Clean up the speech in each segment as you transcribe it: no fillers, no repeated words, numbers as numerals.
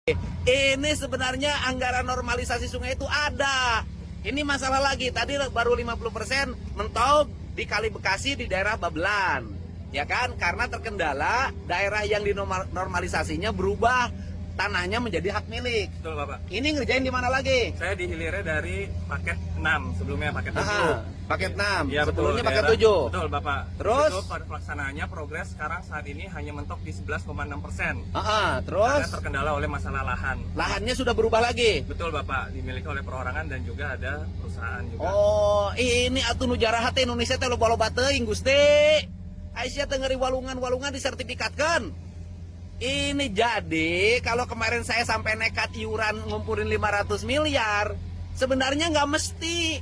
Ini sebenarnya anggaran normalisasi sungai itu ada. Ini masalah lagi, tadi baru 50% mentok di Kali Bekasi di daerah Babelan. Ya kan, karena terkendala daerah yang dinormalisasinya berubah tanahnya menjadi hak milik. Betul Bapak. Ini ngerjain di mana lagi? Saya dihilirnya dari paket 6, sebelumnya paket 7. Paket 6, Ya, sebelumnya betul, paket daerah. 7. Betul Bapak. Terus? Itu pada pelaksanaannya progres sekarang saat ini hanya mentok di 11,6%. Terus? Karena terkendala oleh masalah lahan. Lahannya sudah berubah lagi? Betul Bapak, dimiliki oleh perorangan dan juga ada perusahaan juga. Oh, ini atuh nu jaraha teh Indonesia teh loba-loba teuing Gusti. Aisyah teh ngeri walungan-walungan disertifikatkan. Ini jadi kalau kemarin saya sampai nekat iuran ngumpulin 500 miliar, sebenarnya nggak mesti.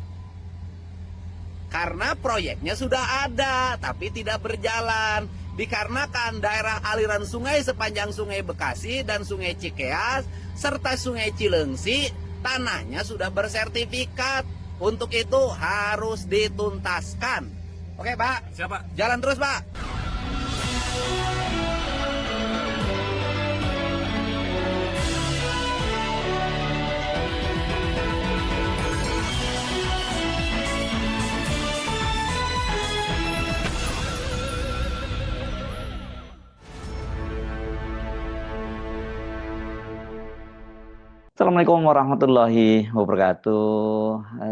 Karena proyeknya sudah ada, tapi tidak berjalan. Dikarenakan daerah aliran sungai sepanjang Sungai Bekasi dan Sungai Cikeas, serta Sungai Cilengsi, tanahnya sudah bersertifikat. Untuk itu harus dituntaskan. Oke Pak, Siapa? jalan terus Pak. Assalamualaikum warahmatullahi wabarakatuh.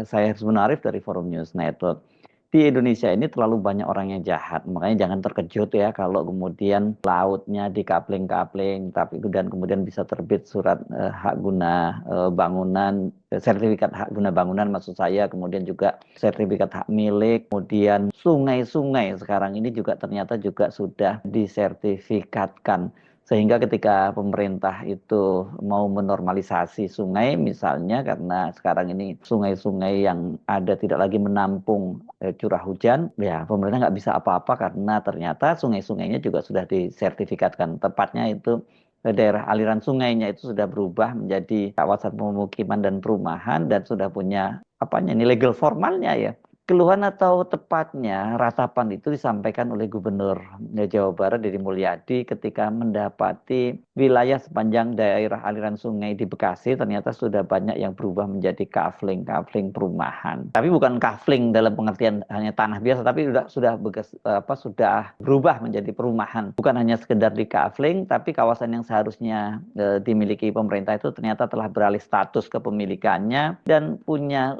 Saya Husbun Arif dari Forum News Network. Di Indonesia ini terlalu banyak orang yang jahat, makanya jangan terkejut ya kalau kemudian lautnya dikapling-kapling, tapi kemudian bisa terbit surat hak guna bangunan, sertifikat hak guna bangunan maksud saya, kemudian juga sertifikat hak milik, kemudian sungai-sungai sekarang ini juga ternyata juga sudah disertifikatkan. Sehingga ketika pemerintah itu mau menormalisasi sungai misalnya karena sekarang ini sungai-sungai yang ada tidak lagi menampung curah hujan, ya pemerintah nggak bisa apa-apa karena ternyata sungai-sungainya juga sudah disertifikatkan. Tepatnya itu daerah aliran sungainya itu sudah berubah menjadi kawasan pemukiman dan perumahan dan sudah punya ini legal formalnya ya. Keluhan atau tepatnya ratapan itu disampaikan oleh Gubernur Jawa Barat Deddy Mulyadi ketika mendapati wilayah sepanjang daerah aliran sungai di Bekasi ternyata sudah banyak yang berubah menjadi kafling perumahan. Tapi bukan kafling dalam pengertian hanya tanah biasa, tapi sudah berubah menjadi perumahan. Bukan hanya sekedar di kafling, tapi kawasan yang seharusnya dimiliki pemerintah itu ternyata telah beralih status kepemilikannya dan punya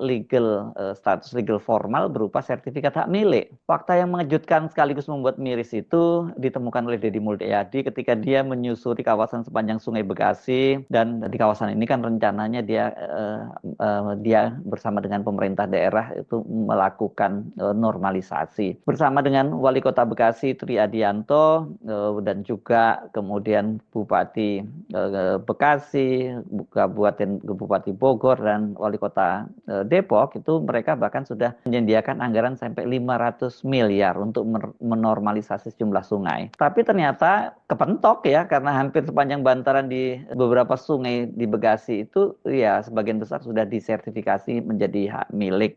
status legal formal berupa sertifikat hak milik. Fakta yang mengejutkan sekaligus membuat miris itu ditemukan oleh Deddy Mulyadi ketika dia menyusuri kawasan sepanjang Sungai Bekasi, dan di kawasan ini kan rencananya dia bersama dengan pemerintah daerah itu melakukan normalisasi bersama dengan Wali Kota Bekasi Tri Adianto dan juga kemudian Bupati Bekasi, Bupati Bogor dan Wali Kota Depok. Itu mereka bahkan sudah menyediakan anggaran sampai 500 miliar untuk menormalisasi sejumlah sungai. Tapi ternyata kepentok ya, karena hampir sepanjang bantaran di beberapa sungai di Bekasi itu ya sebagian besar sudah disertifikasi menjadi hak milik.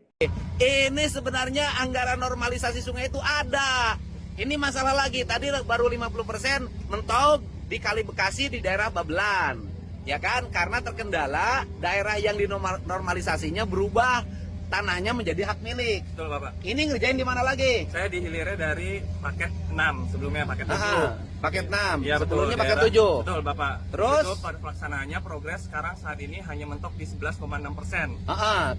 Ini sebenarnya anggaran normalisasi sungai itu ada. Ini masalah lagi, tadi baru 50% mentok di Kali Bekasi di daerah Babelan. Ya kan, karena terkendala daerah yang dinormalisasinya berubah tanahnya menjadi hak milik. Betul Bapak. Ini ngerjain di mana lagi? Saya dihilirnya dari paket 6, sebelumnya paket 7. Paket 6, Ya, sebelumnya betul, paket daerah. 7. Betul Bapak. Terus? Itu pada pelaksanaannya progres sekarang saat ini hanya mentok di 11,6%.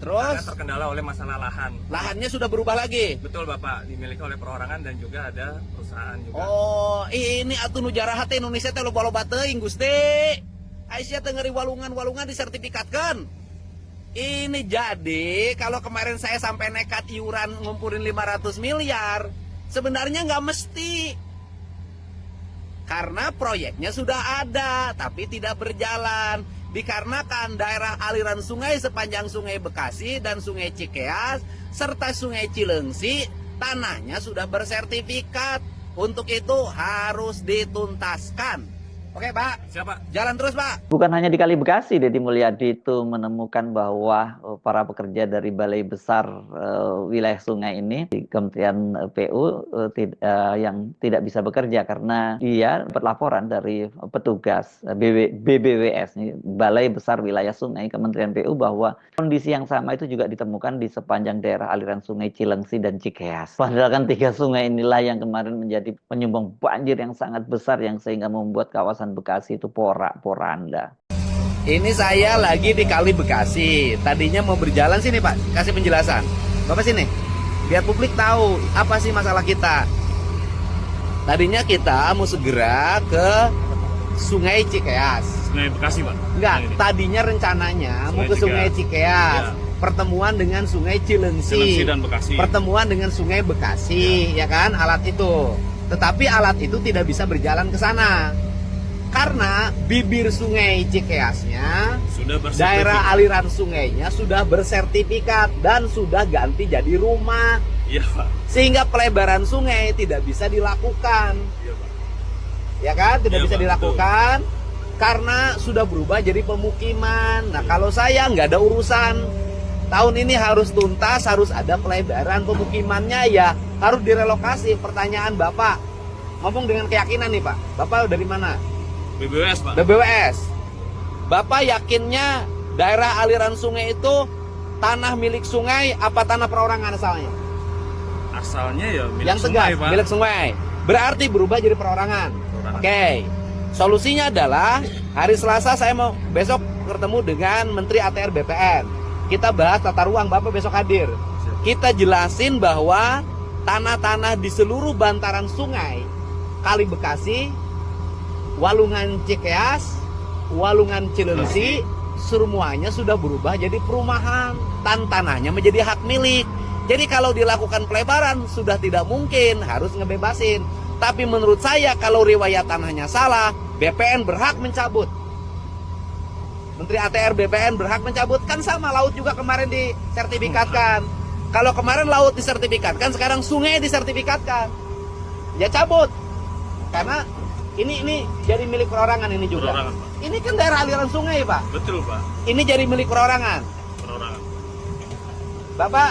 Terus? Karena terkendala oleh masalah lahan. Lahannya sudah berubah lagi? Betul Bapak, dimiliki oleh perorangan dan juga ada perusahaan juga. Oh, ini atuh nu jaraha teh Indonesia teh loba-loba teuing Gusti. Aisyah teh ngeri walungan-walungan disertifikatkan. Ini jadi kalau kemarin saya sampai nekat iuran ngumpulin 500 miliar, sebenarnya nggak mesti. Karena proyeknya sudah ada, tapi tidak berjalan. Dikarenakan daerah aliran sungai sepanjang Sungai Bekasi dan Sungai Cikeas, serta Sungai Cilengsi, tanahnya sudah bersertifikat. Untuk itu harus dituntaskan. Oke, Pak. Siapa? Jalan terus, Pak. Bukan hanya di Kali Bekasi, Deddy Mulyadi itu menemukan bahwa para pekerja dari Balai Besar wilayah sungai ini di Kementerian PU yang tidak bisa bekerja karena dia dapat laporan dari petugas BBWS, Balai Besar Wilayah Sungai Kementerian PU, bahwa kondisi yang sama itu juga ditemukan di sepanjang daerah aliran sungai Cilengsi dan Cikeas. Padahal kan 3 sungai inilah yang kemarin menjadi penyumbang banjir yang sangat besar yang sehingga membuat kawasan Bekasi itu porak-poranda. Ini saya lagi di Kali Bekasi. Tadinya mau berjalan sini, Pak. Kasih penjelasan. Bapak sini. Biar publik tahu apa sih masalah kita. Tadinya kita mau segera ke Sungai Cikeas. Sungai Bekasi, Pak. Enggak, tadinya rencananya mau ke Sungai Cikeas. Pertemuan dengan Sungai Cilengsi dan Bekasi. Pertemuan dengan Sungai Bekasi, ya kan, alat itu. Tetapi alat itu tidak bisa berjalan ke sana. Karena bibir Sungai Cikeasnya, daerah aliran sungainya sudah bersertifikat dan sudah ganti jadi rumah. Iya, Pak. Sehingga pelebaran sungai tidak bisa dilakukan. Iya, Pak. Ya kan, tidak Iya, bisa Pak, dilakukan karena sudah berubah jadi pemukiman. Nah, kalau saya nggak ada urusan. Tahun ini harus tuntas, harus ada pelebaran pemukimannya, ya harus direlokasi. Pertanyaan Bapak, ngomong dengan keyakinan nih, Pak. Bapak dari mana? BBWS, Pak. BBWS. Bapak yakinnya daerah aliran sungai itu tanah milik sungai apa tanah perorangan asalnya? Asalnya ya milik Yang sungai, tegas, Pak. milik sungai. Berarti berubah jadi perorangan. Oke. Solusinya adalah hari Selasa saya mau besok bertemu dengan Menteri ATR BPN. Kita bahas tata ruang, Bapak besok hadir. Kita jelasin bahwa tanah-tanah di seluruh bantaran sungai Kali Bekasi, Walungan Cikeas, Walungan Cilengsi, semuanya sudah berubah jadi perumahan. Tanahnya menjadi hak milik. Jadi kalau dilakukan pelebaran sudah tidak mungkin, harus ngebebasin. Tapi menurut saya kalau riwayat tanahnya salah, BPN berhak mencabut. Menteri ATR BPN berhak mencabut. Kan sama laut juga kemarin disertifikatkan. Kalau kemarin laut disertifikatkan, sekarang sungai disertifikatkan. Ya cabut. Karena ini jadi milik perorangan ini juga. Perorangan, Pak. Ini kan daerah aliran sungai, Pak. Betul, Pak. Ini jadi milik perorangan. Perorangan. Bapak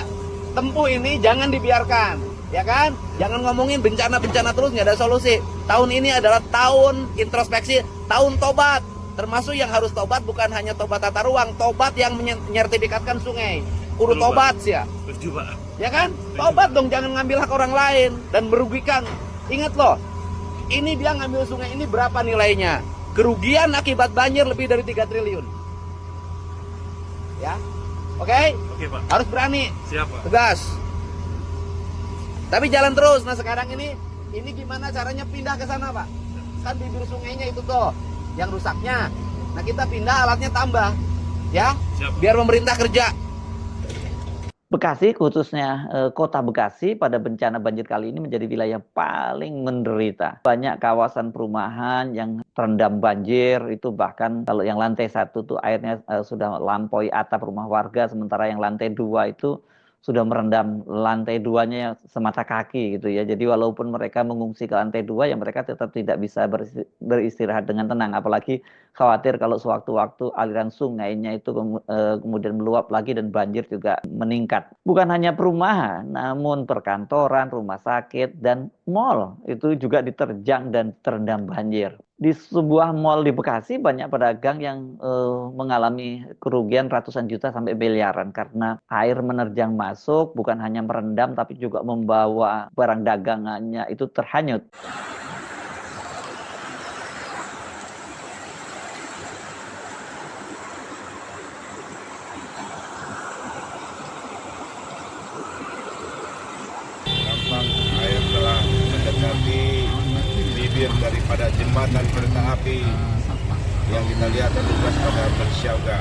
tempuh ini jangan dibiarkan, ya kan? Jangan ngomongin bencana-bencana terus, nggak ada solusi. Tahun ini adalah tahun introspeksi, tahun tobat. Termasuk yang harus tobat bukan hanya tobat tata ruang, tobat yang menyertifikatkan sungai. Kudu Betul, tobat Pak. sih ya. Setuju, Pak. Ya kan? Tobat dong, jangan ngambil hak orang lain dan merugikan. Ingat loh, ini dia ngambil sungai ini berapa nilainya? Kerugian akibat banjir lebih dari 3 triliun. Ya. Oke? Oke, Pak. Harus berani. Siapa? Tegas. Tapi jalan terus. Nah, sekarang ini gimana caranya pindah ke sana, Pak? Kan bibir sungainya itu tuh yang rusaknya. Nah, kita pindah alatnya tambah. Ya? Siap. Biar pemerintah kerja. Bekasi, khususnya kota Bekasi, pada bencana banjir kali ini menjadi wilayah paling menderita. Banyak kawasan perumahan yang terendam banjir, itu bahkan kalau yang lantai 1 tuh airnya sudah lampaui atap rumah warga, sementara yang lantai 2 itu sudah merendam lantai 2-nya semata kaki gitu ya. Jadi walaupun mereka mengungsi ke lantai 2, ya mereka tetap tidak bisa beristirahat dengan tenang. Apalagi khawatir kalau sewaktu-waktu aliran sungainya itu kemudian meluap lagi dan banjir juga meningkat. Bukan hanya perumahan, namun perkantoran, rumah sakit, dan mal itu juga diterjang dan terendam banjir. Di sebuah mal di Bekasi banyak pedagang yang mengalami kerugian ratusan juta sampai miliaran karena air menerjang masuk, bukan hanya merendam tapi juga membawa barang dagangannya itu terhanyut. Gampang air telah mendekati bibir daripada jembatan kereta api yang kita lihat petugas pada bersiaga.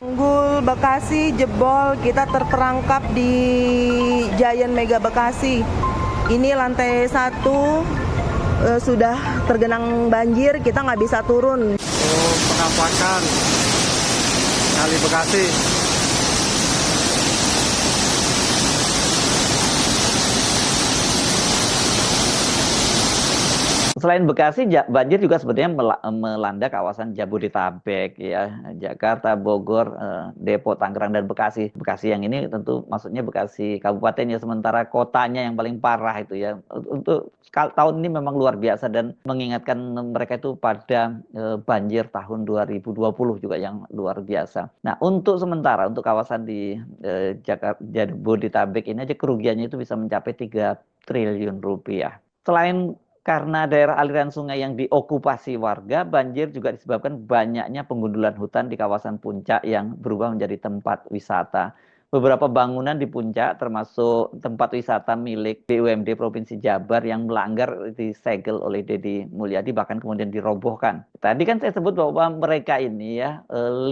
Tanggul Bekasi jebol, kita terperangkap di Giant Mega Bekasi. Ini lantai 1 sudah tergenang banjir, kita nggak bisa turun. Penampakan Kali Bekasi. Selain Bekasi, banjir juga sebenarnya melanda kawasan Jabodetabek, ya, Jakarta, Bogor, Depok, Tangerang, dan Bekasi. Bekasi yang ini tentu maksudnya Bekasi Kabupaten ya, sementara kotanya yang paling parah itu ya. Untuk tahun ini memang luar biasa dan mengingatkan mereka itu pada banjir tahun 2020 juga yang luar biasa. Nah, untuk sementara untuk kawasan di Jakarta, Jabodetabek ini aja kerugiannya itu bisa mencapai 3 triliun rupiah. Selain karena daerah aliran sungai yang diokupasi warga, banjir juga disebabkan banyaknya penggundulan hutan di kawasan puncak yang berubah menjadi tempat wisata. Beberapa bangunan di puncak termasuk tempat wisata milik BUMD Provinsi Jabar yang melanggar disegel oleh Deddy Mulyadi, bahkan kemudian dirobohkan. Tadi kan saya sebut bahwa mereka ini ya 5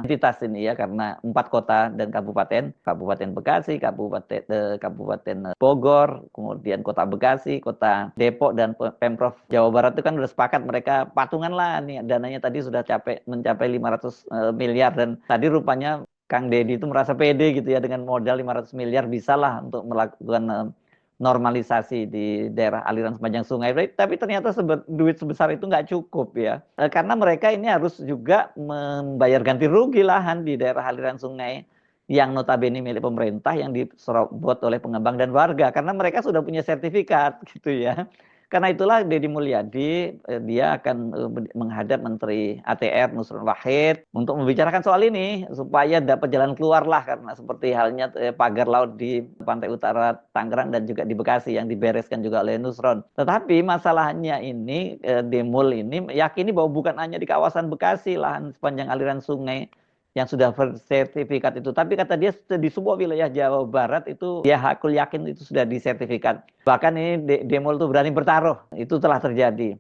entitas ini ya, karena 4 kota dan kabupaten, Kabupaten Bekasi, Kabupaten Bogor, kemudian Kota Bekasi, Kota Depok, dan Pemprov Jawa Barat itu kan sudah sepakat mereka patungan lah nih, dananya tadi sudah mencapai 500 miliar, dan tadi rupanya Kang Deddy itu merasa pede gitu ya, dengan modal 500 miliar bisalah untuk melakukan normalisasi di daerah aliran sepanjang sungai. Tapi ternyata duit sebesar itu nggak cukup ya. Karena mereka ini harus juga membayar ganti rugi lahan di daerah aliran sungai yang notabene milik pemerintah yang diserobot oleh pengembang dan warga. Karena mereka sudah punya sertifikat gitu ya. Karena itulah Deddy Mulyadi dia akan menghadap Menteri ATR Nusron Wahid untuk membicarakan soal ini supaya dapat jalan keluar lah, karena seperti halnya pagar laut di pantai utara Tangerang dan juga di Bekasi yang dibereskan juga oleh Nusron. Tetapi masalahnya ini Demul ini yakini bahwa bukan hanya di kawasan Bekasi lahan sepanjang aliran sungai yang sudah bersertifikat itu, tapi kata dia di semua wilayah Jawa Barat itu dia hakul yakin itu sudah disertifikat. Bahkan ini Demol itu berani bertaruh, itu telah terjadi.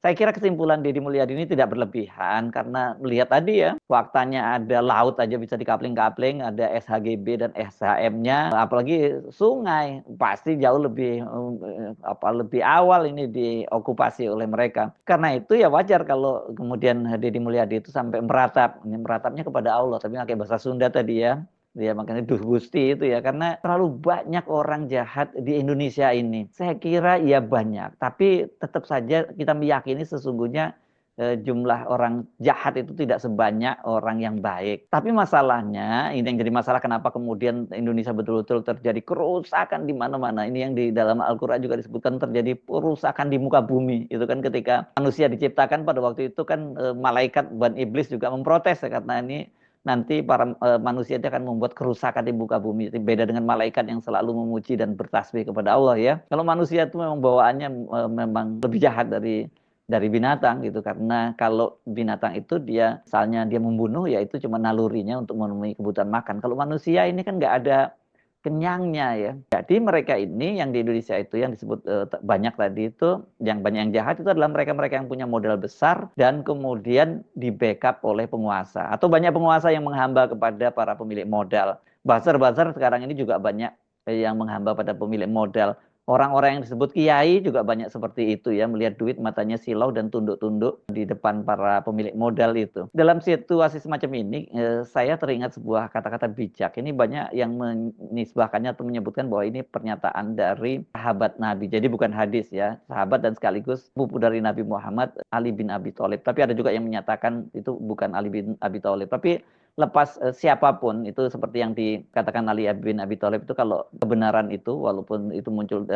Saya kira kesimpulan Deddy Mulyadi ini tidak berlebihan, karena melihat tadi ya, faktanya ada laut aja bisa dikapling-kapling, ada SHGB dan SHM-nya, apalagi sungai pasti jauh lebih lebih awal ini diokupasi oleh mereka. Karena itu ya wajar kalau kemudian Deddy Mulyadi itu sampai meratap, ini meratapnya kepada Allah, tapi pakai bahasa Sunda tadi ya. Ya makanya Duh Gusti itu ya, karena terlalu banyak orang jahat di Indonesia ini. Saya kira ya banyak, tapi tetap saja kita meyakini sesungguhnya jumlah orang jahat itu tidak sebanyak orang yang baik. Tapi masalahnya, ini yang jadi masalah kenapa kemudian Indonesia betul-betul terjadi kerusakan di mana-mana. Ini yang di dalam Al-Quran juga disebutkan terjadi kerusakan di muka bumi. Itu kan ketika manusia diciptakan pada waktu itu kan malaikat dan iblis juga memprotes ya, karena ini nanti para manusia itu akan membuat kerusakan di muka bumi. Beda dengan malaikat yang selalu memuji dan bertasbih kepada Allah ya. Kalau manusia itu memang bawaannya memang lebih jahat dari binatang gitu, karena kalau binatang itu dia misalnya dia membunuh ya itu cuma nalurinya untuk memenuhi kebutuhan makan. Kalau manusia ini kan nggak ada kenyangnya ya. Jadi mereka ini yang di Indonesia itu yang disebut banyak tadi itu, yang banyak yang jahat itu adalah mereka-mereka yang punya modal besar dan kemudian di backup oleh penguasa, atau banyak penguasa yang menghamba kepada para pemilik modal. Buzzer-buzzer sekarang ini juga banyak yang menghamba pada pemilik modal. Orang-orang yang disebut kiai juga banyak seperti itu ya, melihat duit matanya silau dan tunduk-tunduk di depan para pemilik modal itu. Dalam situasi semacam ini, saya teringat sebuah kata-kata bijak. Ini banyak yang menisbahkannya atau menyebutkan bahwa ini pernyataan dari sahabat Nabi. Jadi bukan hadis ya, sahabat dan sekaligus sepupu dari Nabi Muhammad, Ali bin Abi Thalib. Tapi ada juga yang menyatakan itu bukan Ali bin Abi Thalib. Tapi lepas siapapun itu, seperti yang dikatakan Ali bin Abi Thalib itu, kalau kebenaran itu walaupun itu muncul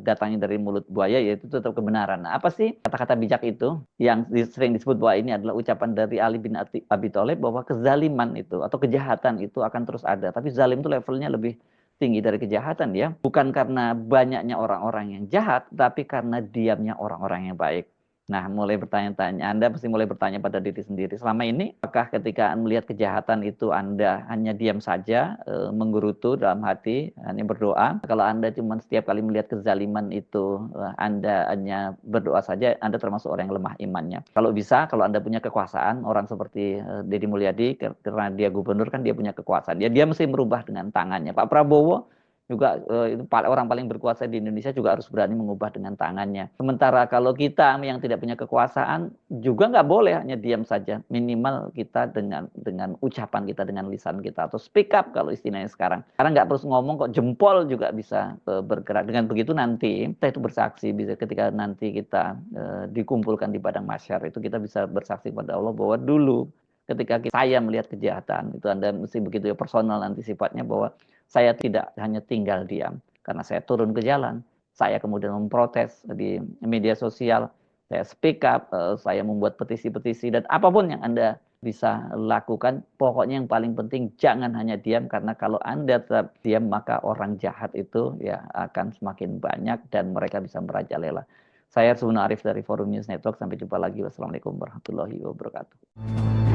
datangnya dari mulut buaya ya itu tetap kebenaran. Nah, apa sih kata-kata bijak itu yang sering disebut bahwa ini adalah ucapan dari Ali bin Abi Thalib, bahwa kezaliman itu atau kejahatan itu akan terus ada, tapi zalim itu levelnya lebih tinggi dari kejahatan ya, bukan karena banyaknya orang-orang yang jahat, tapi karena diamnya orang-orang yang baik. Nah, mulai bertanya-tanya, Anda mesti mulai bertanya pada diri sendiri. Selama ini, apakah ketika melihat kejahatan itu Anda hanya diam saja, menggerutu dalam hati, hanya berdoa? Kalau Anda cuma setiap kali melihat kezaliman itu, Anda hanya berdoa saja, Anda termasuk orang yang lemah imannya. Kalau bisa, kalau Anda punya kekuasaan, orang seperti Deddy Mulyadi, karena dia gubernur kan dia punya kekuasaan. Dia mesti merubah dengan tangannya. Pak Prabowo juga itu orang paling berkuasa di Indonesia juga harus berani mengubah dengan tangannya. Sementara kalau kita yang tidak punya kekuasaan juga nggak boleh hanya diam saja. Minimal kita dengan ucapan kita, dengan lisan kita, atau speak up kalau istilahnya sekarang. Karena nggak terus ngomong kok, jempol juga bisa bergerak. Dengan begitu nanti kita itu bersaksi, bisa ketika nanti kita dikumpulkan di padang mahsyar itu kita bisa bersaksi pada Allah bahwa dulu ketika saya melihat kejahatan itu Anda mesti begitu ya, personal nanti sifatnya, bahwa saya tidak hanya tinggal diam, karena saya turun ke jalan, saya kemudian memprotes di media sosial, saya speak up, saya membuat petisi-petisi, dan apapun yang Anda bisa lakukan, pokoknya yang paling penting jangan hanya diam, karena kalau Anda tetap diam maka orang jahat itu ya akan semakin banyak dan mereka bisa merajalela. Saya Arsuna Arif dari Forum News Network, sampai jumpa lagi. Wassalamualaikum warahmatullahi wabarakatuh.